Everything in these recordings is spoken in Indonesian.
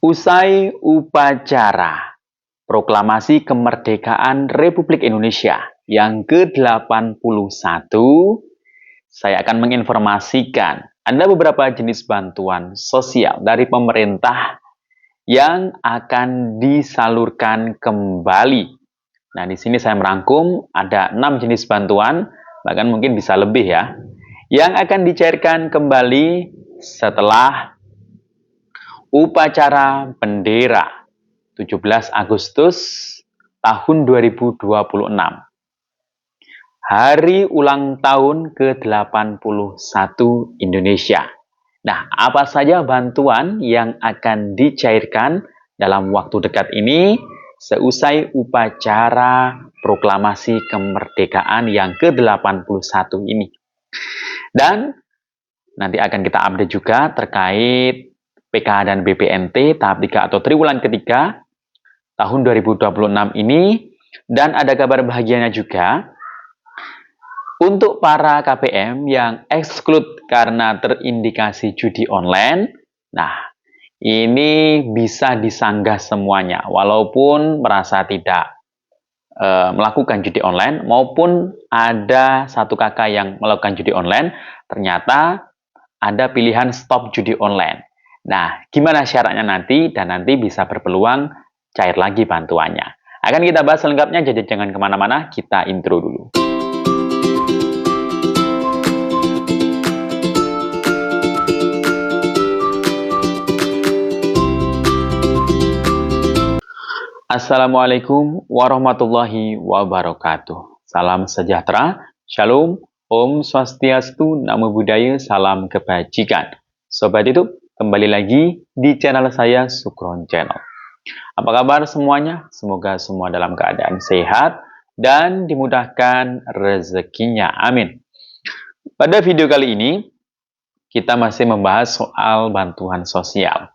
Usai upacara Proklamasi Kemerdekaan Republik Indonesia yang ke-81, saya akan menginformasikan ada beberapa jenis bantuan sosial dari pemerintah yang akan disalurkan kembali. Nah, di sini saya merangkum ada 6 jenis bantuan, bahkan mungkin bisa lebih ya, yang akan dicairkan kembali setelah upacara bendera 17 Agustus tahun 2026. Hari ulang tahun ke-81 Indonesia. Nah, apa saja bantuan yang akan dicairkan dalam waktu dekat ini seusai upacara proklamasi kemerdekaan yang ke-81 ini. Dan nanti akan kita update juga terkait PKH dan BPNT tahap 3 atau triwulan ketiga tahun 2026 ini. Dan ada kabar bahagianya juga untuk para KPM yang exclude karena terindikasi judi online. Nah, ini bisa disanggah semuanya walaupun merasa tidak melakukan judi online maupun ada satu kakak yang melakukan judi online, ternyata ada pilihan stop judi online. Nah, gimana syaratnya nanti dan nanti bisa berpeluang cair lagi bantuannya. Akan kita bahas selengkapnya, jadi jangan kemana-mana, kita intro dulu. Assalamualaikum warahmatullahi wabarakatuh. Salam sejahtera, shalom, om swastiastu, namo buddhaya, salam kebajikan. Sobat YouTube, kembali lagi di channel saya, Sukron Channel. Apa kabar semuanya? Semoga semua dalam keadaan sehat dan dimudahkan rezekinya. Amin. Pada video kali ini, kita masih membahas soal bantuan sosial.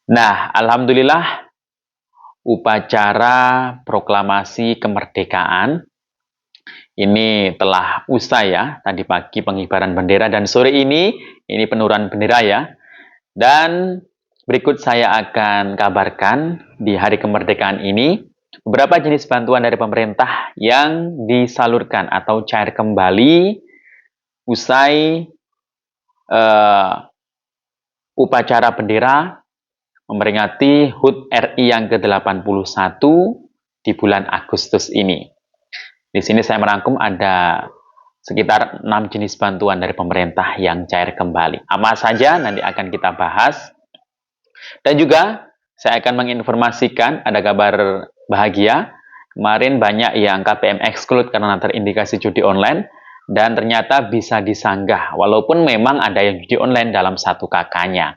Nah, alhamdulillah, upacara proklamasi kemerdekaan ini telah usai ya. Tadi pagi pengibaran bendera dan sore ini penurunan bendera ya. Dan berikut saya akan kabarkan di hari kemerdekaan ini beberapa jenis bantuan dari pemerintah yang disalurkan atau cair kembali usai upacara bendera memperingati HUT RI yang ke-81 di bulan Agustus ini. Di sini saya merangkum ada sekitar 6 jenis bantuan dari pemerintah yang cair kembali. Apa saja nanti akan kita bahas. Dan juga saya akan menginformasikan ada kabar bahagia. Kemarin banyak yang KPM exclude karena terindikasi judi online dan ternyata bisa disanggah walaupun memang ada yang judi online dalam satu kakaknya.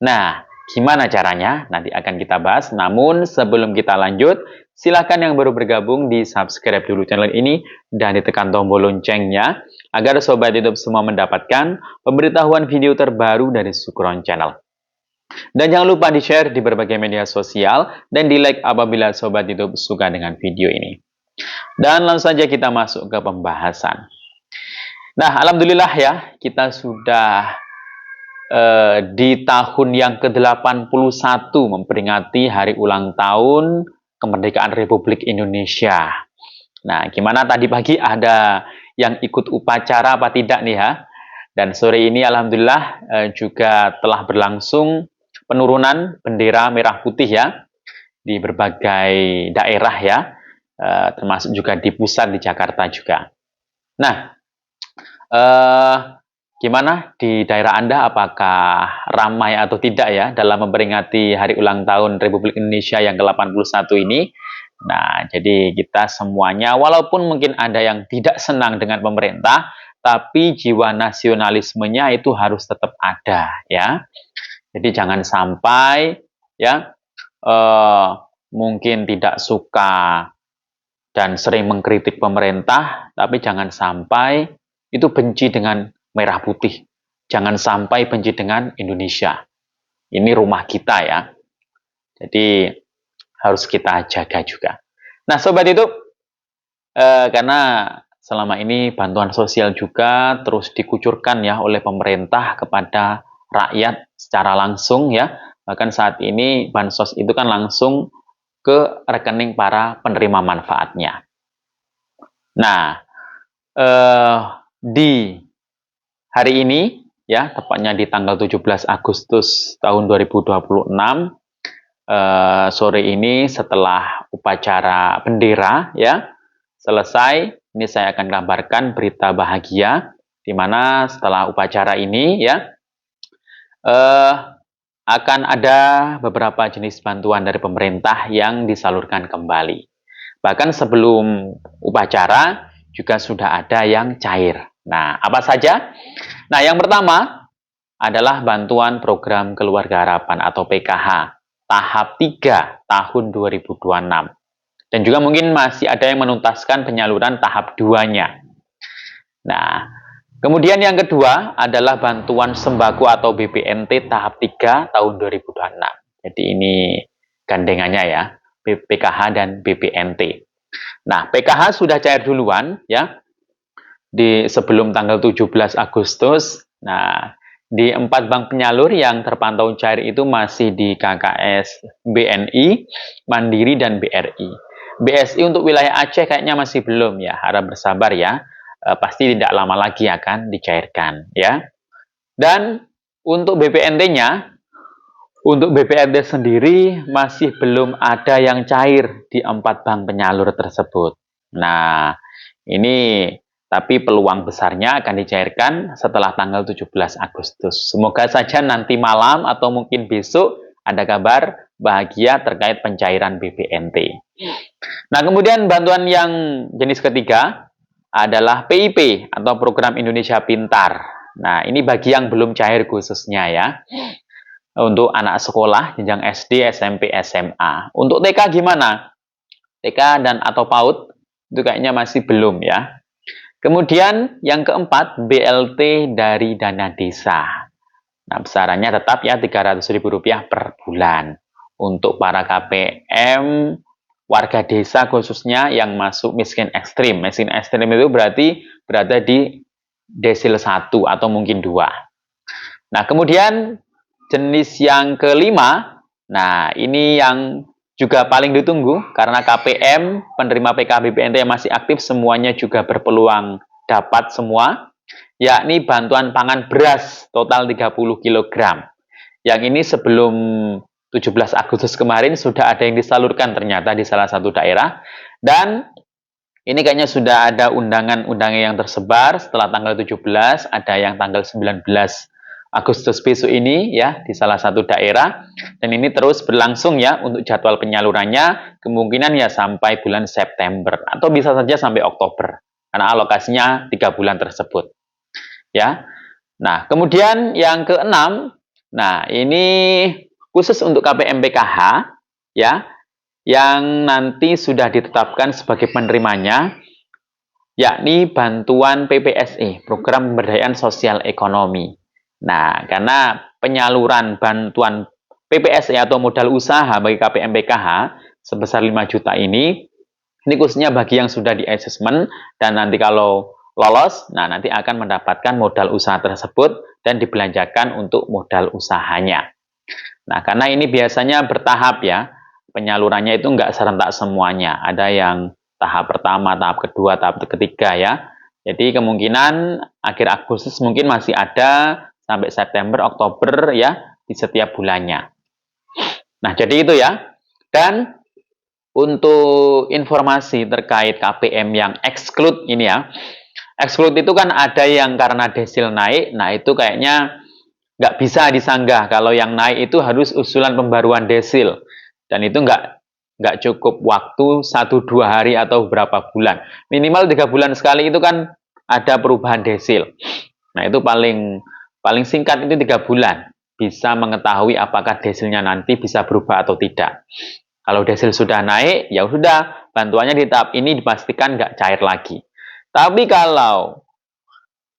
Nah, gimana caranya? Nanti akan kita bahas. Namun sebelum kita lanjut, silakan yang baru bergabung di subscribe dulu channel ini dan ditekan tombol loncengnya agar sobat YouTube semua mendapatkan pemberitahuan video terbaru dari Sukron Channel. Dan jangan lupa di-share di berbagai media sosial dan di-like apabila sobat YouTube suka dengan video ini. Dan langsung saja kita masuk ke pembahasan. Nah, alhamdulillah ya, kita sudah di tahun yang ke-81 memperingati hari ulang tahun kemerdekaan Republik Indonesia. Nah, gimana tadi pagi ada yang ikut upacara apa tidak nih ya? Dan sore ini alhamdulillah juga telah berlangsung penurunan bendera merah putih ya di berbagai daerah ya, termasuk juga di pusat di Jakarta juga. Nah, gimana di daerah Anda, apakah ramai atau tidak ya dalam memperingati hari ulang tahun Republik Indonesia yang ke-81 ini? Nah, jadi kita semuanya, walaupun mungkin ada yang tidak senang dengan pemerintah, tapi jiwa nasionalismenya itu harus tetap ada ya. Jadi jangan sampai ya mungkin tidak suka dan sering mengkritik pemerintah, tapi jangan sampai itu benci dengan merah putih. Jangan sampai benci dengan Indonesia. Ini rumah kita ya. Jadi harus kita jaga juga. Nah, sobat itu karena selama ini bantuan sosial juga terus dikucurkan ya oleh pemerintah kepada rakyat secara langsung ya, Bahkan saat ini bansos itu kan langsung ke rekening para penerima manfaatnya. Nah, di hari ini ya, tepatnya di tanggal 17 Agustus tahun 2026, sore ini setelah upacara bendera ya selesai, ini saya akan kabarkan berita bahagia di mana setelah upacara ini ya akan ada beberapa jenis bantuan dari pemerintah yang disalurkan kembali. Bahkan sebelum upacara juga sudah ada yang cair. Nah, apa saja? Nah, yang pertama adalah bantuan program Keluarga Harapan atau PKH tahap 3 tahun 2026. Dan juga mungkin masih ada yang menuntaskan penyaluran tahap 2-nya. Nah, kemudian yang kedua adalah bantuan sembako atau BPNT tahap 3 tahun 2026. Jadi ini gandengannya ya, PKH dan BPNT. Nah, PKH sudah cair duluan ya, di sebelum tanggal 17 Agustus. Nah, di 4 bank penyalur yang terpantau cair itu masih di KKS, BNI, Mandiri, dan BRI. BSI untuk wilayah Aceh kayaknya masih belum ya, harap bersabar ya. Pasti tidak lama lagi akan dicairkan ya. Dan untuk BPNT-nya, untuk BPNT sendiri masih belum ada yang cair di 4 bank penyalur tersebut. Nah, ini tapi peluang besarnya akan dicairkan setelah tanggal 17 Agustus. Semoga saja nanti malam atau mungkin besok ada kabar bahagia terkait pencairan BPNT. Nah, kemudian bantuan yang jenis ketiga adalah PIP atau Program Indonesia Pintar. Nah, ini bagi yang belum cair khususnya ya. Untuk anak sekolah jenjang SD, SMP, SMA. Untuk TK gimana? TK dan atau PAUD itu kayaknya masih belum ya. Kemudian yang keempat, BLT dari dana desa. Nah, besarannya tetap ya Rp300.000 per bulan. Untuk para KPM, warga desa khususnya yang masuk miskin ekstrim. Miskin ekstrim itu berarti berada di desil 1 atau mungkin 2. Nah, kemudian jenis yang kelima, nah ini yang juga paling ditunggu karena KPM, penerima PKH-BPNT yang masih aktif semuanya juga berpeluang dapat semua, yakni bantuan pangan beras total 30 kg. Yang ini sebelum 17 Agustus kemarin sudah ada yang disalurkan ternyata di salah satu daerah, dan ini kayaknya sudah ada undangan-undangan yang tersebar setelah tanggal 17, ada yang tanggal 19 Agustus besok ini ya di salah satu daerah, dan ini terus berlangsung ya untuk jadwal penyalurannya kemungkinan ya sampai bulan September atau bisa saja sampai Oktober karena alokasinya 3 bulan tersebut ya. Nah, kemudian yang keenam, nah ini khusus untuk KPM PKH ya yang nanti sudah ditetapkan sebagai penerimanya, yakni bantuan PPSE, Program Pemberdayaan Sosial Ekonomi. Nah, karena penyaluran bantuan PPSE atau modal usaha bagi KPM PKH sebesar 5 juta ini khususnya bagi yang sudah di assessment dan nanti kalau lolos, nah nanti akan mendapatkan modal usaha tersebut dan dibelanjakan untuk modal usahanya. Nah, karena ini biasanya bertahap ya, penyalurannya itu enggak serentak semuanya. Ada yang tahap pertama, tahap kedua, tahap ketiga ya. Jadi kemungkinan akhir Agustus mungkin masih ada sampai September, Oktober ya di setiap bulannya. Nah, jadi itu ya. Dan untuk informasi terkait KPM yang exclude ini ya. Exclude itu kan ada yang karena desil naik, nah itu kayaknya nggak bisa disanggah. Kalau yang naik itu harus usulan pembaruan desil. Dan itu nggak cukup waktu 1-2 hari atau berapa bulan. Minimal 3 bulan sekali itu kan ada perubahan desil. Nah, itu paling singkat itu 3 bulan. Bisa mengetahui apakah desilnya nanti bisa berubah atau tidak. Kalau desil sudah naik, ya sudah, bantuannya di tahap ini dipastikan nggak cair lagi. Tapi kalau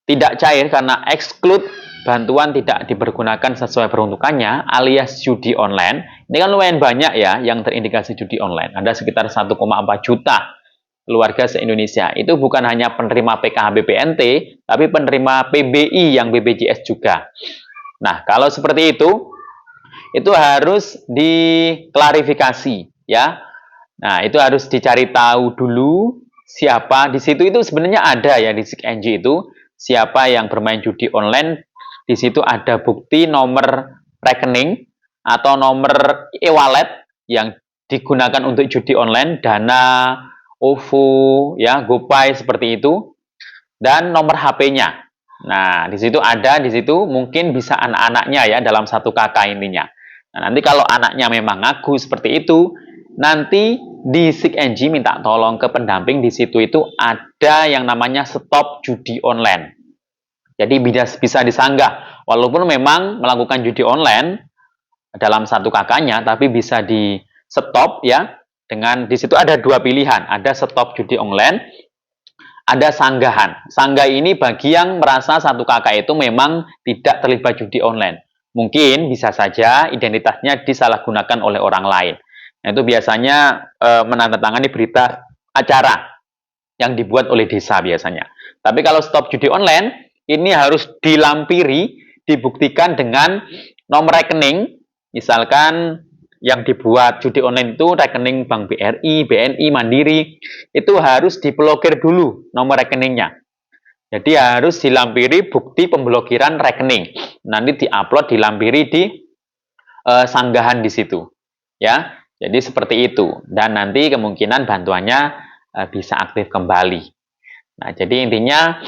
tidak cair karena exclude, bantuan tidak dipergunakan sesuai peruntukannya, alias judi online, ini kan lumayan banyak ya yang terindikasi judi online. Ada sekitar 1,4 juta keluarga se-Indonesia. Itu bukan hanya penerima PKH BPNT, tapi penerima PBI yang BPJS juga. Nah, kalau seperti itu, itu harus diklarifikasi ya. Nah, itu harus dicari tahu dulu siapa di situ. Itu sebenarnya ada ya di SIG-NG itu siapa yang bermain judi online. Di situ ada bukti nomor rekening atau nomor e-wallet yang digunakan untuk judi online, Dana, OVO, ya, GoPay seperti itu, dan nomor HP-nya. Nah, di situ ada, di situ mungkin bisa anak-anaknya ya dalam satu kakak intinya. Nah, nanti kalau anaknya memang ngaku seperti itu, nanti di SIG-NG minta tolong ke pendamping. Di situ itu ada yang namanya stop judi online. Jadi bisa disanggah, walaupun memang melakukan judi online dalam satu kakaknya, tapi bisa di stop ya. Dengan di situ ada dua pilihan, ada stop judi online, ada sanggahan. Sanggah ini bagi yang merasa satu kakak itu memang tidak terlibat judi online. Mungkin bisa saja identitasnya disalahgunakan oleh orang lain. Nah, itu biasanya menandatangani berita acara yang dibuat oleh desa biasanya. Tapi kalau stop judi online, ini harus dilampiri, dibuktikan dengan nomor rekening. Misalkan yang dibuat judi online itu rekening Bank BRI, BNI, Mandiri, itu harus diblokir dulu nomor rekeningnya. Jadi harus dilampiri bukti pemblokiran rekening. Nanti diupload, dilampiri di sanggahan di situ. Ya, jadi seperti itu. Dan nanti kemungkinan bantuannya bisa aktif kembali. Nah, jadi intinya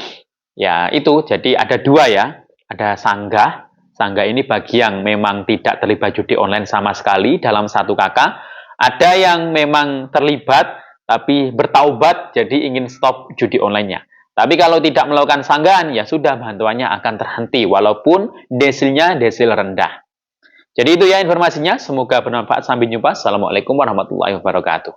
ya itu. Jadi ada dua ya. Ada sanggah. Sanggah ini bagi yang memang tidak terlibat judi online sama sekali dalam satu kakak. Ada yang memang terlibat tapi bertaubat jadi ingin stop judi online-nya. Tapi kalau tidak melakukan sanggahan, ya sudah bantuannya akan terhenti walaupun desilnya desil rendah. Jadi itu ya informasinya. Semoga bermanfaat. Sampai jumpa. Assalamualaikum warahmatullahi wabarakatuh.